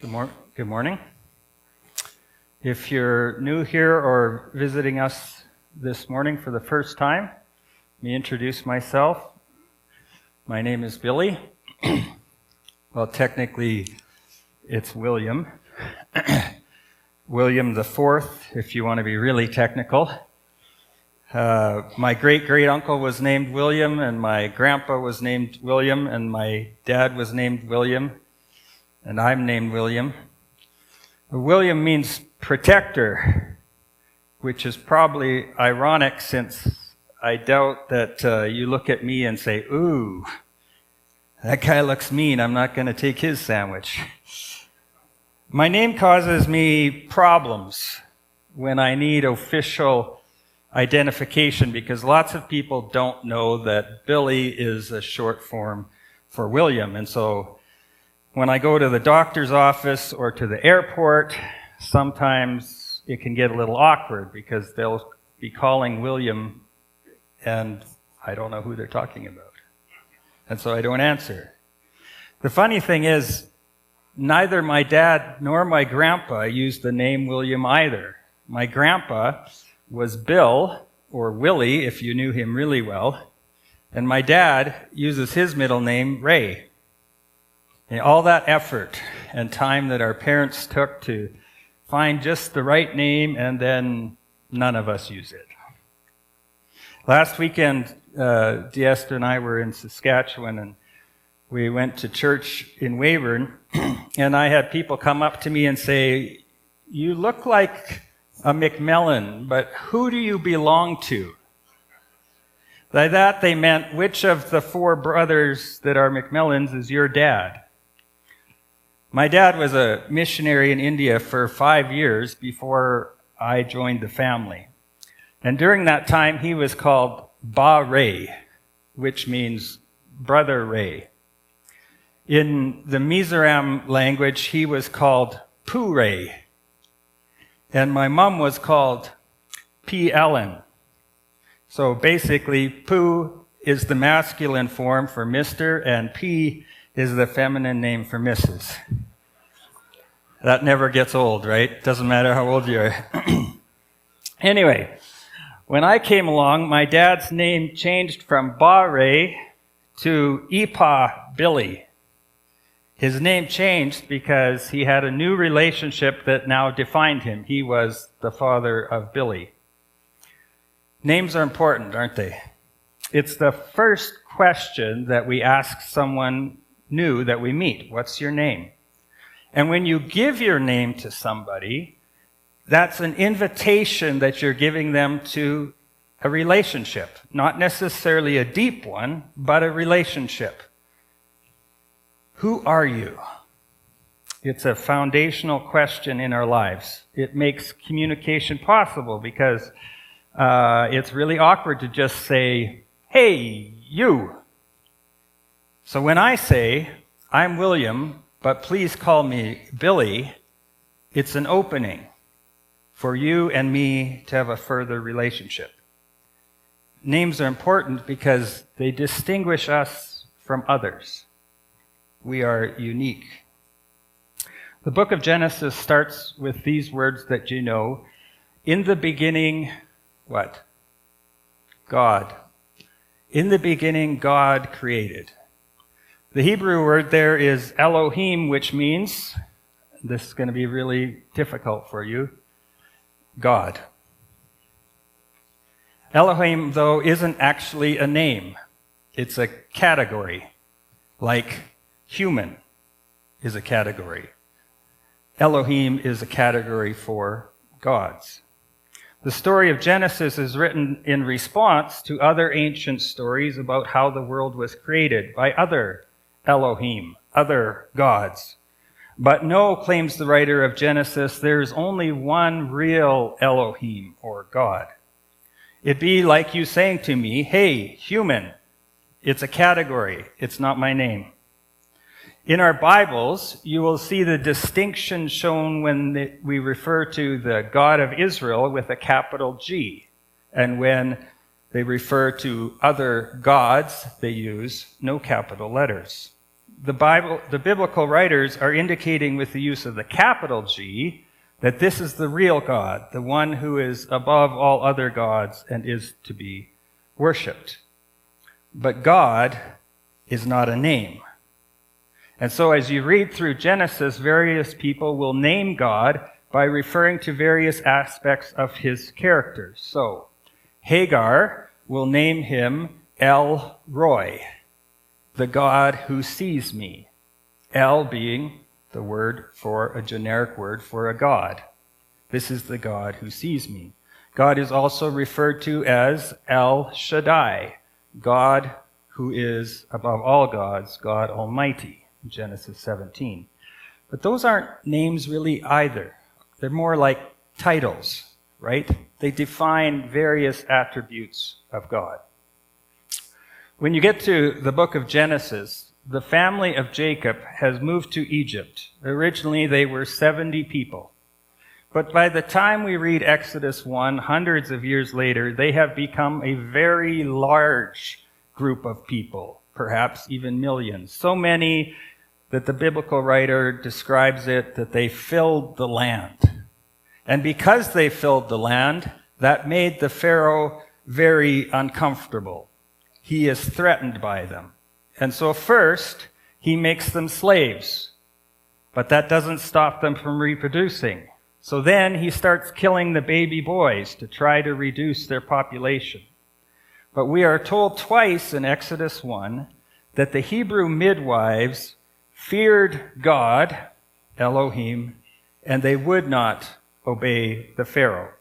Good morning. If you're new here or visiting us this morning for the first time, let me introduce myself. My name is Billy. Well, technically, it's William. William the Fourth, if you want to be really technical. My great-great-uncle was named William, and my grandpa was named William, and my dad was named William, and I'm named William. William means protector, which is probably ironic since I doubt that you look at me and say, ooh, that guy looks mean, I'm not going to take his sandwich. My name causes me problems when I need official identification because lots of people don't know that Billy is a short form for William. And so when I go to the doctor's office or to the airport, sometimes it can get a little awkward because they'll be calling William and I don't know who they're talking about. And so I don't answer. The funny thing is, neither my dad nor my grandpa used the name William either. My grandpa was Bill, or Willie, if you knew him really well, and my dad uses his middle name, Ray. And all that effort and time that our parents took to find just the right name, and then none of us use it. Last weekend, Diesta and I were in Saskatchewan, and we went to church in Weyburn, and I had people come up to me and say, "You look like a McMillan, but who do you belong to?" By that, they meant, which of the four brothers that are McMillans is your dad? My dad was a missionary in India for 5 years before I joined the family. And during that time, he was called Ba Ray, which means Brother Ray. In the Mizoram language, he was called Pu Ray. And my mom was called P. Ellen. So basically, Pu is the masculine form for Mr., and P is the feminine name for Mrs. That never gets old, right? Doesn't matter how old you are. Anyway, when I came along, my dad's name changed from Ba Ray to Ipa Billy. His name changed because he had a new relationship that now defined him. He was the father of Billy. Names are important, aren't they? It's the first question that we ask someone new that we meet. What's your name? And when you give your name to somebody, that's an invitation that you're giving them to a relationship. Not necessarily a deep one, but a relationship. Who are you? It's a foundational question in our lives. It makes communication possible because it's really awkward to just say, "Hey, you." So when I say, "I'm William, but please call me Billy," it's an opening for you and me to have a further relationship. Names are important because they distinguish us from others. We are unique. The book of Genesis starts with these words that you know. In the beginning, what? God. In the beginning, God created. The Hebrew word there is Elohim, which means, this is going to be really difficult for you, God. Elohim, though, isn't actually a name. It's a category, like human is a category. Elohim is a category for gods. The story of Genesis is written in response to other ancient stories about how the world was created by other Elohim, other gods. But no, claims the writer of Genesis, there's only one real Elohim, or God. It'd be like you saying to me, "Hey, human." It's a category. It's not my name. In our Bibles, you will see the distinction shown when we refer to the God of Israel with a capital G, and when they refer to other gods, they use no capital letters. the biblical writers are indicating with the use of the capital G that this is the real God, the one who is above all other gods and is to be worshipped. But God is not a name. And so as you read through Genesis, various people will name God by referring to various aspects of his character. So Hagar will name him El Roi, the God who sees me. El being the word for a generic word for a God. This is the God who sees me. God is also referred to as El Shaddai, God who is above all gods, God Almighty, in Genesis 17. But those aren't names really either. They're more like titles, right? They define various attributes of God. When you get to the book of Genesis, the family of Jacob has moved to Egypt. Originally, they were 70 people. But by the time we read Exodus 1, hundreds of years later, they have become a very large group of people, perhaps even millions. So many that the biblical writer describes it that they filled the land. And because they filled the land, that made the Pharaoh very uncomfortable. He is threatened by them. And so first, he makes them slaves. But that doesn't stop them from reproducing. So then he starts killing the baby boys to try to reduce their population. But we are told twice in Exodus 1 that the Hebrew midwives feared God, Elohim, and they would not obey the Pharaoh.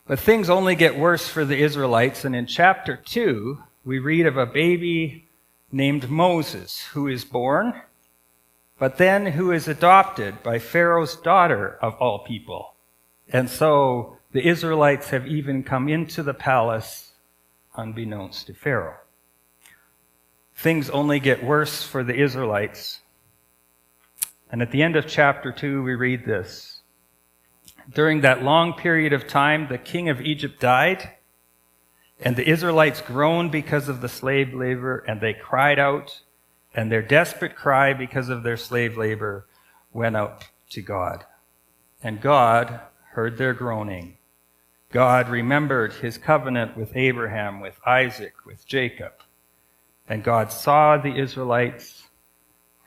But things only get worse for the Israelites, and in chapter 2, we read of a baby named Moses who is born, but then who is adopted by Pharaoh's daughter of all people. And so the Israelites have even come into the palace unbeknownst to Pharaoh. Things only get worse for the Israelites. And at the end of chapter 2, we read this. During that long period of time, the king of Egypt died, and the Israelites groaned because of the slave labor, and they cried out, and their desperate cry because of their slave labor went up to God. And God heard their groaning. God remembered his covenant with Abraham, with Isaac, with Jacob. And God saw the Israelites,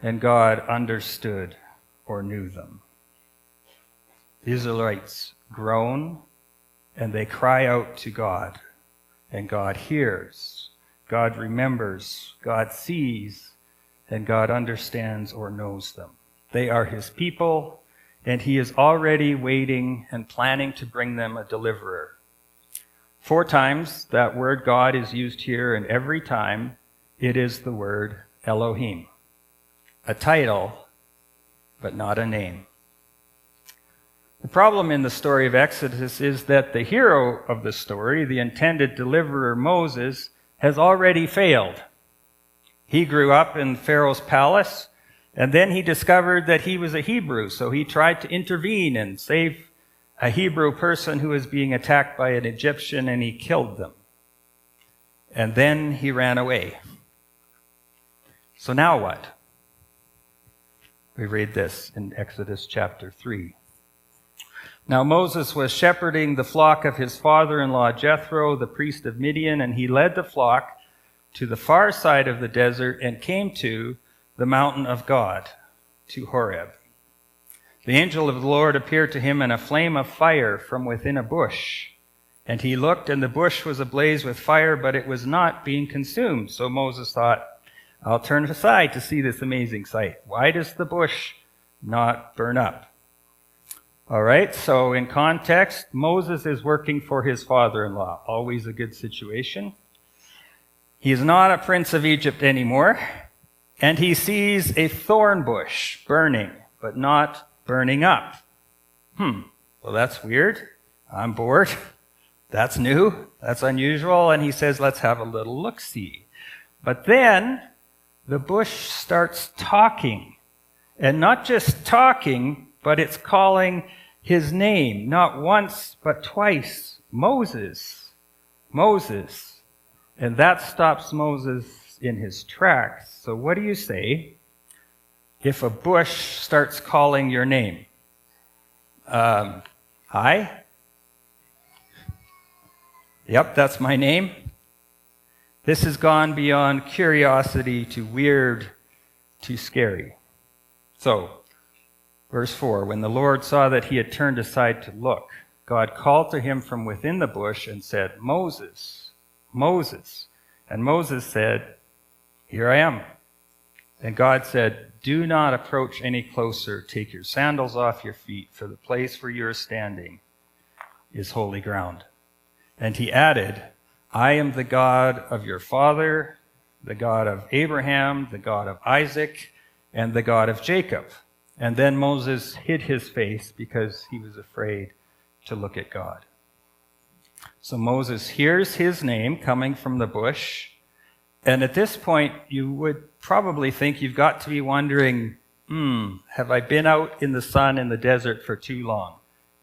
and God understood or knew them. The Israelites groan, and they cry out to God. And God hears, God remembers, God sees, and God understands or knows them. They are his people, and he is already waiting and planning to bring them a deliverer. 4 times that word God is used here, and every time it is the word Elohim. A title, but not a name. The problem in the story of Exodus is that the hero of the story, the intended deliverer Moses, has already failed. He grew up in Pharaoh's palace, and then he discovered that he was a Hebrew, so he tried to intervene and save a Hebrew person who was being attacked by an Egyptian, and he killed them. And then he ran away. So now what? We read this in Exodus chapter 3. Now Moses was shepherding the flock of his father-in-law Jethro, the priest of Midian, and he led the flock to the far side of the desert and came to the mountain of God, to Horeb. The angel of the Lord appeared to him in a flame of fire from within a bush. And he looked, and the bush was ablaze with fire, but it was not being consumed. So Moses thought, I'll turn aside to see this amazing sight. Why does the bush not burn up? All right, so in context, Moses is working for his father-in-law. Always a good situation. He is not a prince of Egypt anymore, and he sees a thorn bush burning, but not burning up. Well, that's weird. I'm bored. That's new. That's unusual. And he says, let's have a little look-see. But then the bush starts talking. And not just talking, but it's calling his name, not once, but twice. Moses. Moses. And that stops Moses in his tracks. So what do you say if a bush starts calling your name? Hi? Yep, that's my name. This has gone beyond curiosity to weird to scary. So, verse 4, when the Lord saw that he had turned aside to look, God called to him from within the bush and said, Moses, Moses. And Moses said, Here I am. And God said, Do not approach any closer. Take your sandals off your feet, for the place where you are standing is holy ground. And he added, I am the God of your father, the God of Abraham, the God of Isaac, and the God of Jacob. And then Moses hid his face because he was afraid to look at God. So Moses hears his name coming from the bush. And at this point, you would probably think you've got to be wondering, have I been out in the sun in the desert for too long?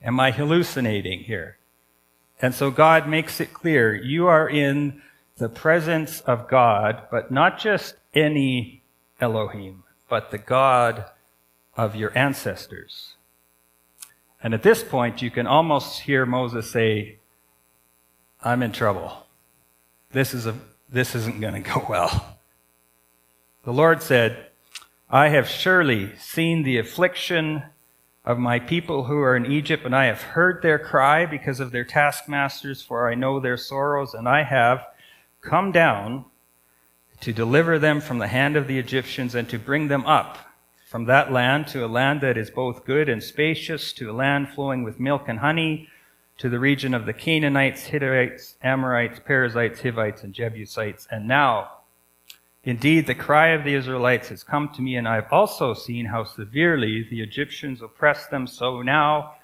Am I hallucinating here? And so God makes it clear, you are in the presence of God, but not just any Elohim, but the God of your ancestors. And at this point, you can almost hear Moses say, I'm in trouble. This isn't going to go well. The Lord said, I have surely seen the affliction of my people who are in Egypt, and I have heard their cry because of their taskmasters, for I know their sorrows, and I have come down to deliver them from the hand of the Egyptians and to bring them up from that land to a land that is both good and spacious, to a land flowing with milk and honey, to the region of the Canaanites, Hittites, Amorites, Perizzites, Hivites, and Jebusites. And now, indeed, the cry of the Israelites has come to me, and I have also seen how severely the Egyptians oppress them. So now,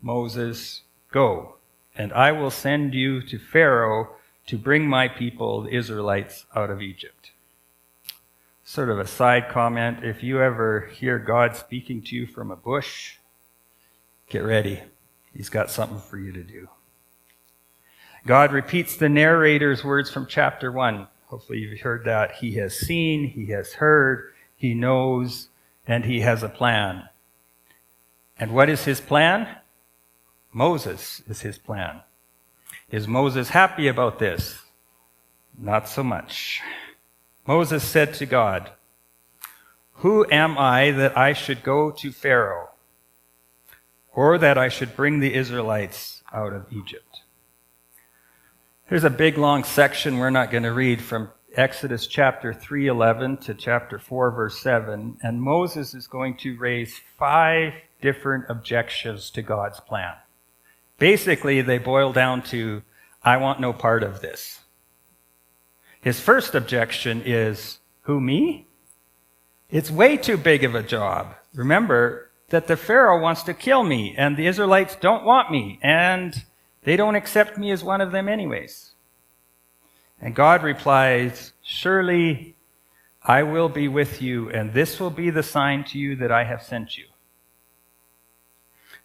Moses, go, and I will send you to Pharaoh to bring my people, the Israelites, out of Egypt. Sort of a side comment, if you ever hear God speaking to you from a bush, get ready. He's got something for you to do. God repeats the narrator's words from chapter 1. Hopefully you've heard that. He has seen, he has heard, he knows, and he has a plan. And what is his plan? Moses is his plan. Is Moses happy about this? Not so much. Moses said to God, Who am I that I should go to Pharaoh, or that I should bring the Israelites out of Egypt? There's a big long section we're not going to read from Exodus chapter 3:11 to chapter 4 verse 7, and Moses is going to raise 5 different objections to God's plan. Basically, they boil down to, I want no part of this. His first objection is, who, me? It's way too big of a job. Remember that the Pharaoh wants to kill me, and the Israelites don't want me, and they don't accept me as one of them anyways. And God replies, Surely I will be with you, and this will be the sign to you that I have sent you.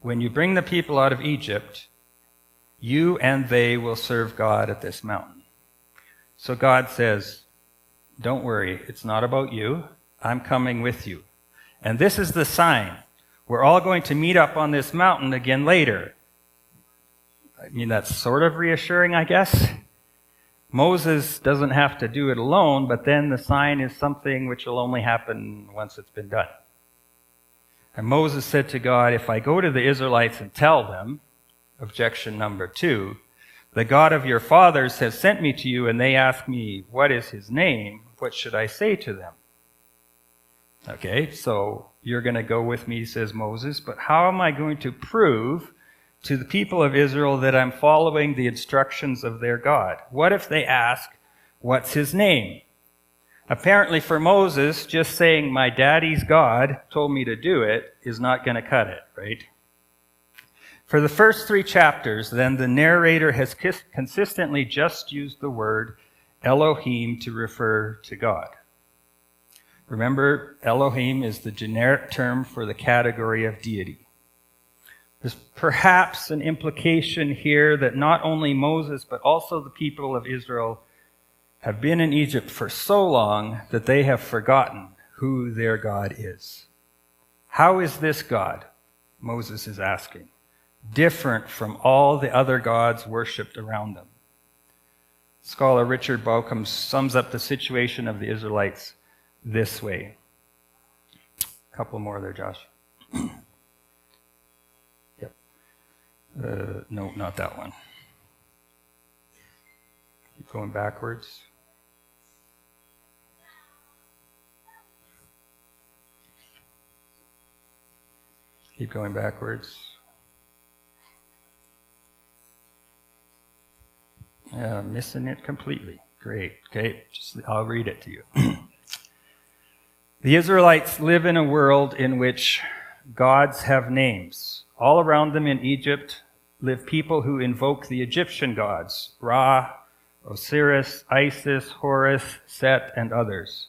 When you bring the people out of Egypt, you and they will serve God at this mountain. So God says, don't worry, it's not about you. I'm coming with you. And this is the sign. We're all going to meet up on this mountain again later. I mean, that's sort of reassuring, I guess. Moses doesn't have to do it alone, but then the sign is something which will only happen once it's been done. And Moses said to God, if I go to the Israelites and tell them, objection number 2, the God of your fathers has sent me to you, and they ask me, what is his name? What should I say to them? Okay, so you're going to go with me, says Moses, but how am I going to prove to the people of Israel that I'm following the instructions of their God? What if they ask, what's his name? Apparently for Moses, just saying my daddy's God told me to do it is not going to cut it, right? For the first 3 chapters, then, the narrator has consistently just used the word Elohim to refer to God. Remember, Elohim is the generic term for the category of deity. There's perhaps an implication here that not only Moses, but also the people of Israel have been in Egypt for so long that they have forgotten who their God is. How is this God, Moses is asking, different from all the other gods worshipped around them? Scholar Richard Bauckham sums up the situation of the Israelites this way. A couple more there, Josh. Yep. No, not that one. Keep going backwards. Keep going backwards. Missing it completely. Great. Okay, I'll read it to you. The Israelites live in a world in which gods have names. All around them in Egypt live people who invoke the Egyptian gods, Ra, Osiris, Isis, Horus, Set, and others.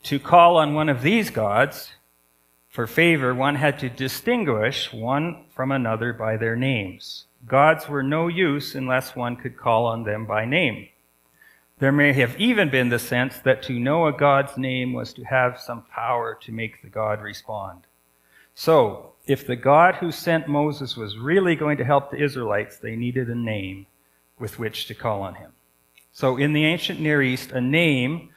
To call on one of these gods for favor, one had to distinguish one from another by their names. Gods were no use unless one could call on them by name. There may have even been the sense that to know a god's name was to have some power to make the god respond. So, if the God who sent Moses was really going to help the Israelites, they needed a name with which to call on him. So in the ancient Near East, a name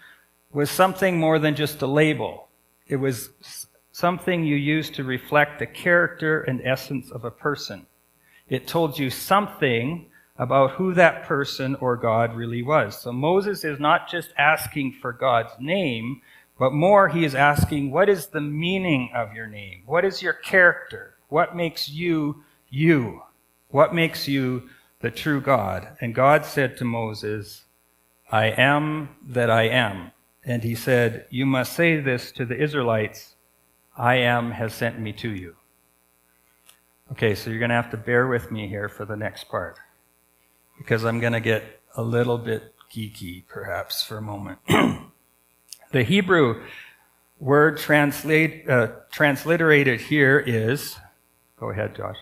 was something more than just a label. It was something you used to reflect the character and essence of a person. It told you something about who that person or God really was. So Moses is not just asking for God's name, but more he is asking, what is the meaning of your name? What is your character? What makes you you? What makes you the true God? And God said to Moses, I am that I am. And he said, you must say this to the Israelites, I am has sent me to you. Okay, so you're going to have to bear with me here for the next part, because I'm going to get a little bit geeky, perhaps, for a moment. The Hebrew word transliterated here is, go ahead, Josh,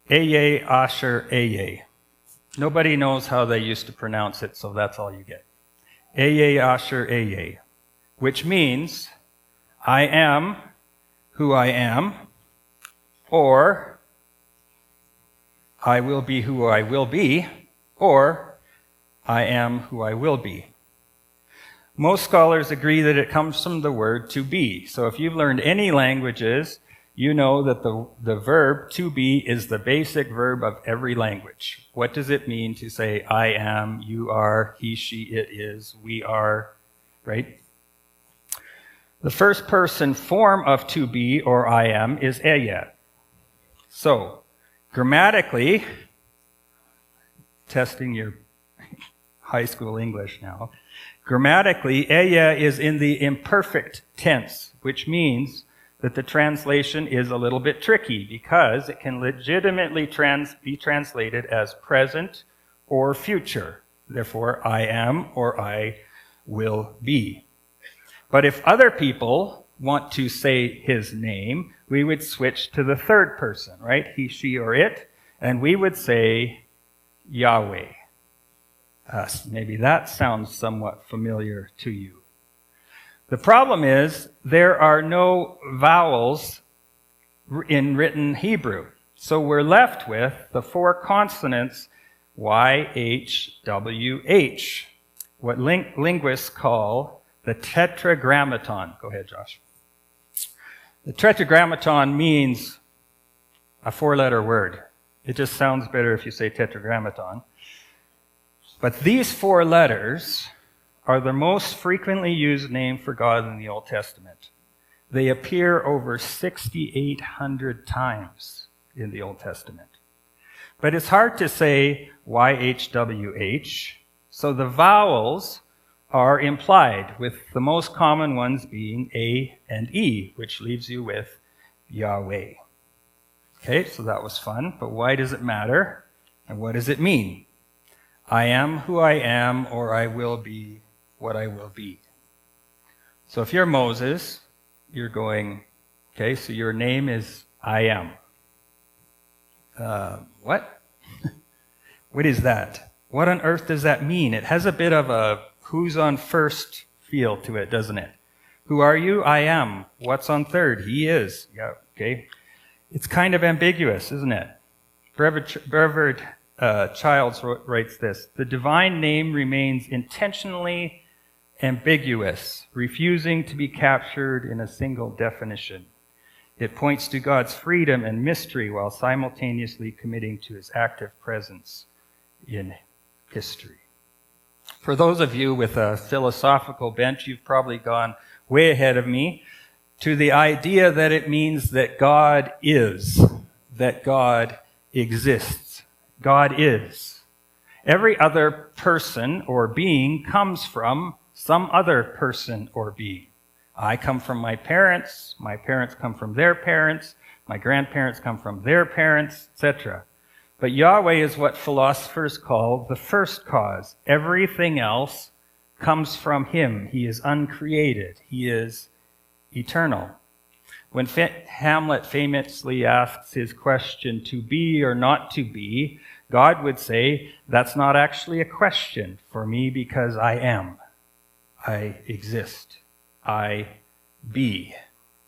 Eye Asher Eye. Nobody knows how they used to pronounce it, so that's all you get. Eye Asher Eye, which means, I am who I am, or I will be who I will be, or I am who I will be. Most scholars agree that it comes from the word to be. So if you've learned any languages, you know that the verb to be is the basic verb of every language. What does it mean to say, I am, you are, he, she, it is, we are, right? The first person form of to be or I am is Eya. So, grammatically, testing your high school English now, grammatically, Eya is in the imperfect tense, which means that the translation is a little bit tricky because it can legitimately be translated as present or future. Therefore, I am or I will be. But if other people want to say his name, we would switch to the third person, right? He, she, or it, and we would say Yahweh. Maybe that sounds somewhat familiar to you. The problem is there are no vowels in written Hebrew. So we're left with the four consonants Y, H, W, H, what linguists call the tetragrammaton. Go ahead, Josh. The tetragrammaton means a four-letter word. It just sounds better if you say tetragrammaton. But these four letters are the most frequently used name for God in the Old Testament. They appear over 6,800 times in the Old Testament. But it's hard to say YHWH, so the vowels are implied, with the most common ones being A and E, which leaves you with Yahweh. Okay, so that was fun, but why does it matter? And what does it mean? I am who I am, or I will be what I will be. So if you're Moses, you're going, okay, so your name is I am. What? What is that? What on earth does that mean? It has a bit of a Who's on first feel to it, doesn't it? Who are you? I am. What's on third? He is. Yeah, okay. It's kind of ambiguous, isn't it? Brevard Childs writes this: the divine name remains intentionally ambiguous, refusing to be captured in a single definition. It points to God's freedom and mystery while simultaneously committing to his active presence in history. For those of you with a philosophical bent, you've probably gone way ahead of me to the idea that it means that God is, that God exists. God is. Every other person or being comes from some other person or being. I come from my parents come from their parents, my grandparents come from their parents, etc. But Yahweh is what philosophers call the first cause. Everything else comes from him. He is uncreated. He is eternal. When Hamlet famously asks his question, to be or not to be, God would say, that's not actually a question for me because I am. I exist. I be.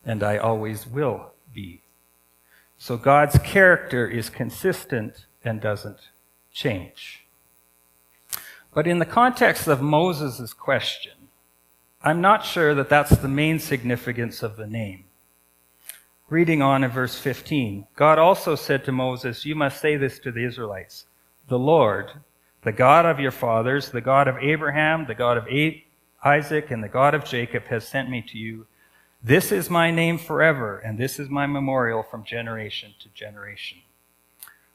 And I always will be. So God's character is consistent and doesn't change. But in the context of Moses' question, I'm not sure that that's the main significance of the name. Reading on in verse 15, God also said to Moses, you must say this to the Israelites, the Lord, the God of your fathers, the God of Abraham, the God of Isaac, and the God of Jacob has sent me to you. This is my name forever, and this is my memorial from generation to generation.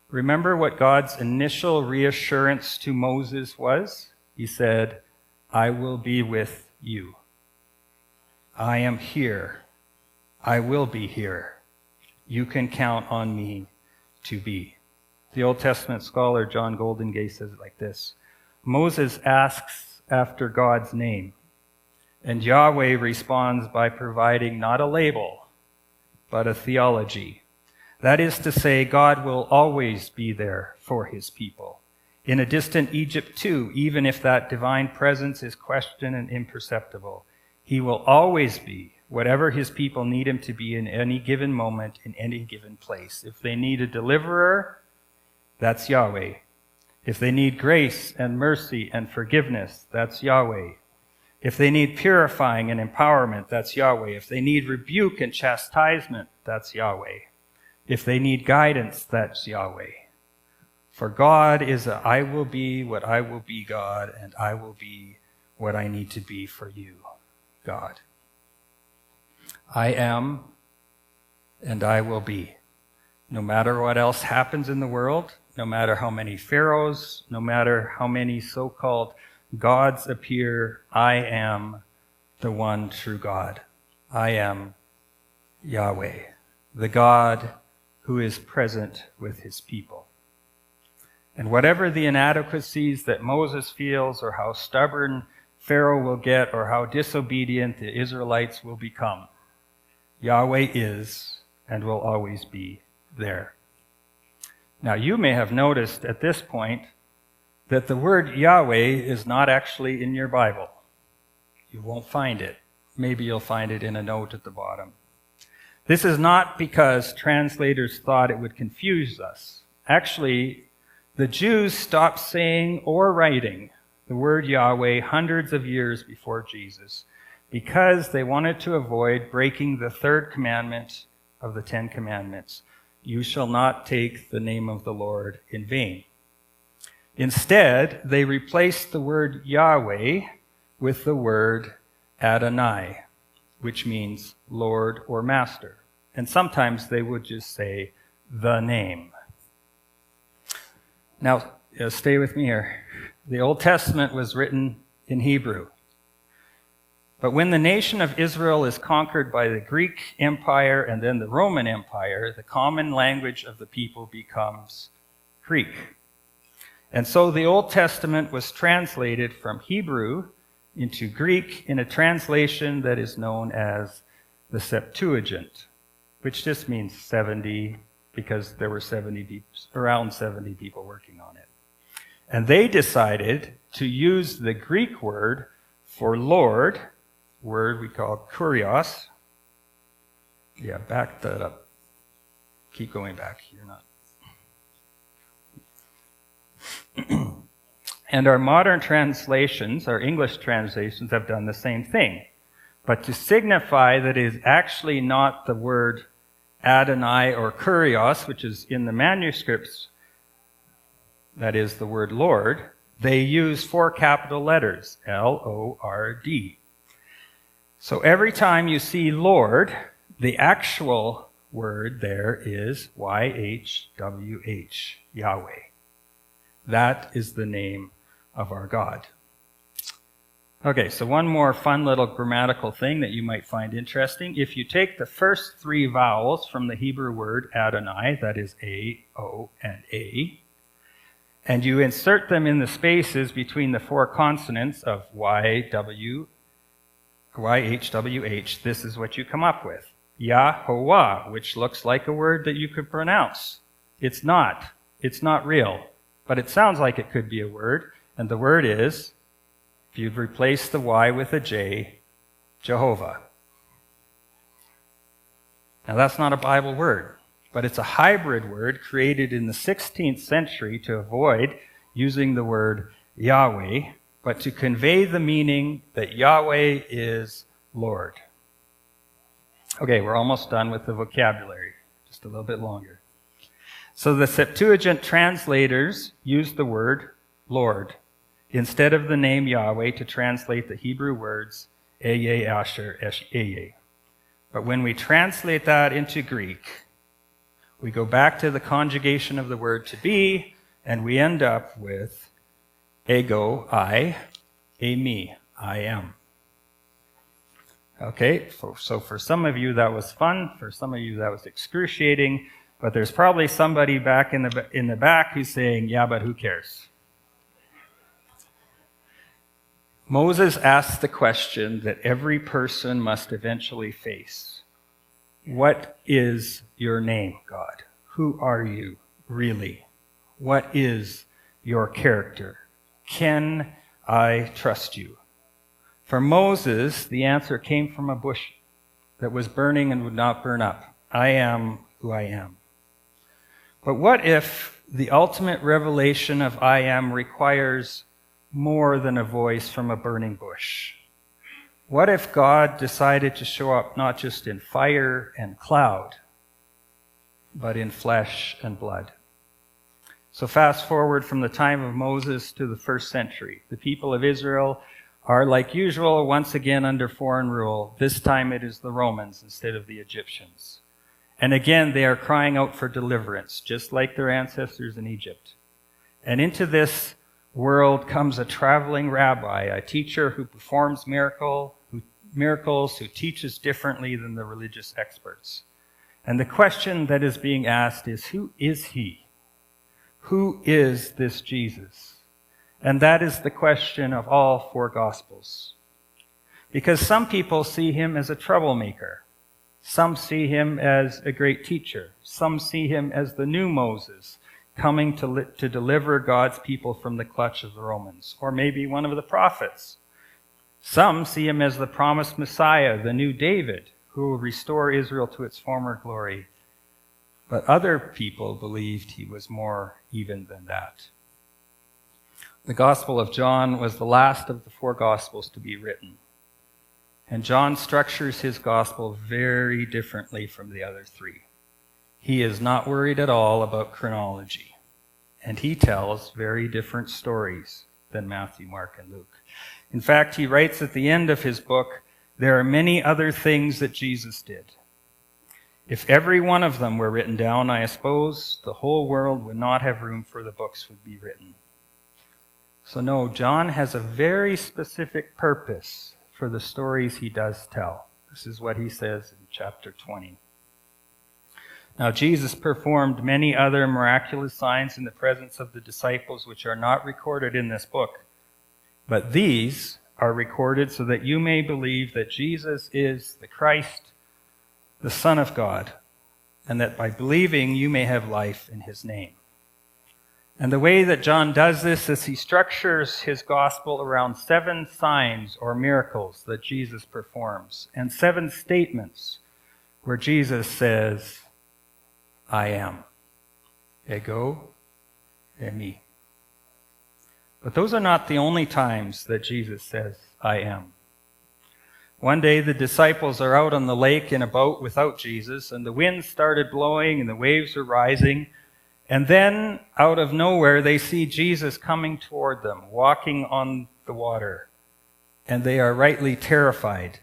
Remember what God's initial reassurance to Moses was? He said, I will be with you. I am here. I will be here. You can count on me to be. The Old Testament scholar John Goldingay says it like this: Moses asks after God's name, and Yahweh responds by providing not a label, but a theology. That is to say, God will always be there for his people. In a distant Egypt too, even if that divine presence is questioned and imperceptible, he will always be whatever his people need him to be in any given moment, in any given place. If they need a deliverer, that's Yahweh. If they need grace and mercy and forgiveness, that's Yahweh. If they need purifying and empowerment, that's Yahweh. If they need rebuke and chastisement, that's Yahweh. If they need guidance, that's Yahweh. For God is a I will be what I will be God, and I will be what I need to be for you, God. I am, and I will be. No matter what else happens in the world, no matter how many pharaohs, no matter how many so-called gods appear, I am the one true God. I am Yahweh, the God who is present with his people. And whatever the inadequacies that Moses feels, or how stubborn Pharaoh will get, or how disobedient the Israelites will become, Yahweh is and will always be there. Now, you may have noticed at this point that the word Yahweh is not actually in your Bible. You won't find it. Maybe you'll find it in a note at the bottom. This is not because translators thought it would confuse us. Actually, the Jews stopped saying or writing the word Yahweh hundreds of years before Jesus because they wanted to avoid breaking the third commandment of the Ten Commandments. You shall not take the name of the Lord in vain. Instead, they replaced the word Yahweh with the word Adonai, which means Lord or Master. And sometimes they would just say the name. Now, stay with me here. The Old Testament was written in Hebrew. But when the nation of Israel is conquered by the Greek Empire and then the Roman Empire, the common language of the people becomes Greek. And so the Old Testament was translated from Hebrew into Greek in a translation that is known as the Septuagint, which just means 70, because there were around 70 people working on it. And they decided to use the Greek word For Lord, word we call kurios. Yeah, back that up. Keep going back. You're not. And our modern translations, our English translations, have done the same thing. But to signify that it is actually not the word Adonai or kurios, which is in the manuscripts, that is the word Lord, they use 4 capital letters, L-O-R-D. So every time you see Lord, the actual word there is Y-H-W-H, Yahweh. That is the name of our God. Okay, so one more fun little grammatical thing that you might find interesting. If you take the first 3 vowels from the Hebrew word Adonai, that is A, O, and A, and you insert them in the spaces between the 4 consonants of Y, W, H, W, H, this is what you come up with. Yahovah, which looks like a word that you could pronounce. It's not. It's not real. But it sounds like it could be a word, and the word is, if you'd replace the Y with a J, Jehovah. Now that's not a Bible word, but it's a hybrid word created in the 16th century to avoid using the word Yahweh, but to convey the meaning that Yahweh is Lord. Okay, we're almost done with the vocabulary, just a little bit longer. So the Septuagint translators used the word Lord instead of the name Yahweh to translate the Hebrew words Eye, Asher, Eye. But when we translate that into Greek, we go back to the conjugation of the word to be, and we end up with ego, I, eimi, I am. Okay, so for some of you that was fun, for some of you that was excruciating, but there's probably somebody back in the back who's saying, yeah, but who cares? Moses asked the question that every person must eventually face. What is your name, God? Who are you, really? What is your character? Can I trust you? For Moses, the answer came from a bush that was burning and would not burn up. I am who I am. But what if the ultimate revelation of I am requires more than a voice from a burning bush? What if God decided to show up not just in fire and cloud, but in flesh and blood? So fast forward from the time of Moses to the 1st century. The people of Israel are, like usual, once again under foreign rule. This time it is the Romans instead of the Egyptians. And again, they are crying out for deliverance, just like their ancestors in Egypt. And into this world comes a traveling rabbi, a teacher who performs miracles, who teaches differently than the religious experts. And the question that is being asked is, who is he? Who is this Jesus? And that is the question of all 4 Gospels. Because some people see him as a troublemaker. Some see him as a great teacher. Some see him as the new Moses, coming to deliver God's people from the clutch of the Romans. Or maybe one of the prophets. Some see him as the promised Messiah, the new David, who will restore Israel to its former glory. But other people believed he was more even than that. The Gospel of John was the last of the 4 Gospels to be written. And John structures his Gospel very differently from the other 3. He is not worried at all about chronology. And he tells very different stories than Matthew, Mark, and Luke. In fact, he writes at the end of his book, there are many other things that Jesus did. If every one of them were written down, I suppose the whole world would not have room for the books would be written. So no, John has a very specific purpose for the stories he does tell. This is what he says in chapter 20. Now Jesus performed many other miraculous signs in the presence of the disciples, which are not recorded in this book. But these are recorded so that you may believe that Jesus is the Christ, the Son of God, and that by believing you may have life in his name. And the way that John does this is he structures his gospel around 7 signs or miracles that Jesus performs, and 7 statements where Jesus says, I am. Ego, eimi. But those are not the only times that Jesus says, I am. One day the disciples are out on the lake in a boat without Jesus, and the wind started blowing and the waves were rising. And then, out of nowhere, they see Jesus coming toward them, walking on the water. And they are rightly terrified.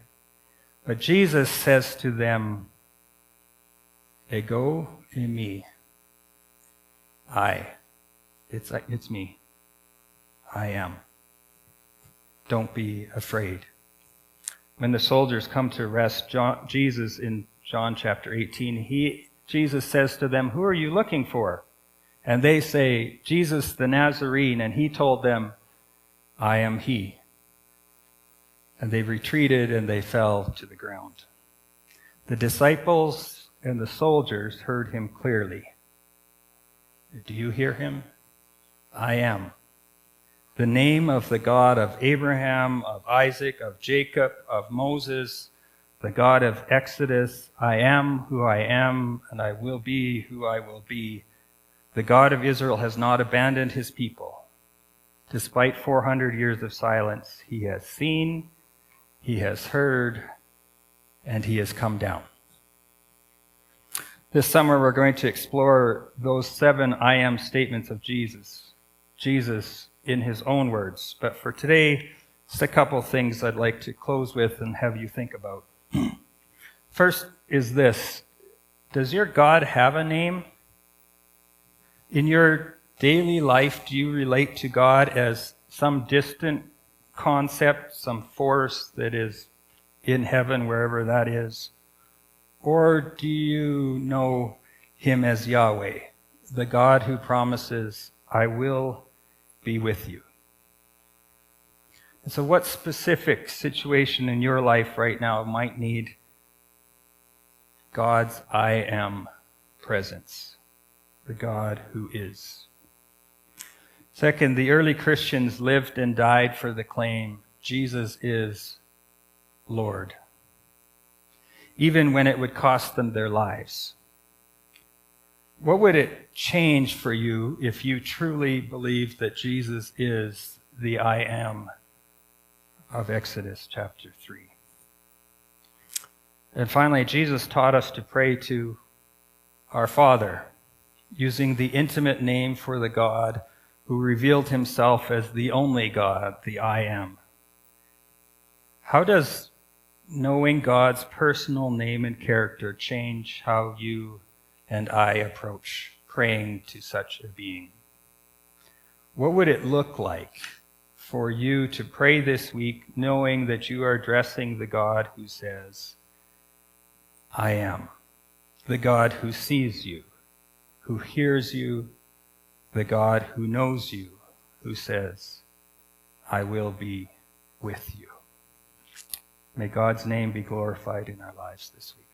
But Jesus says to them, Ego eimi. It's me. I am. Don't be afraid. When the soldiers come to arrest Jesus in John chapter 18, Jesus says to them, who are you looking for? And they say, Jesus the Nazarene, and he told them, I am he. And they retreated and they fell to the ground. The disciples and the soldiers heard him clearly. Do you hear him? I am. The name of the God of Abraham, of Isaac, of Jacob, of Moses, the God of Exodus, I am who I am, and I will be who I will be. The God of Israel has not abandoned his people. Despite 400 years of silence, he has seen, he has heard, and he has come down. This summer, we're going to explore those 7 I am statements of Jesus. Jesus in his own words. But for today, just a couple of things I'd like to close with and have you think about. First is this. Does your God have a name? In your daily life, do you relate to God as some distant concept, some force that is in heaven, wherever that is? Or do you know him as Yahweh, the God who promises, I will be with you? And so what specific situation in your life right now might need God's I am presence? The God who is. Second, the early Christians lived and died for the claim, Jesus is Lord, even when it would cost them their lives. What would it change for you if you truly believed that Jesus is the I am of Exodus chapter 3? And finally, Jesus taught us to pray to our Father, using the intimate name for the God who revealed himself as the only God, the I am. How does knowing God's personal name and character change how you and I approach praying to such a being? What would it look like for you to pray this week knowing that you are addressing the God who says, I am, the God who sees you, who hears you, the God who knows you, who says, I will be with you. May God's name be glorified in our lives this week.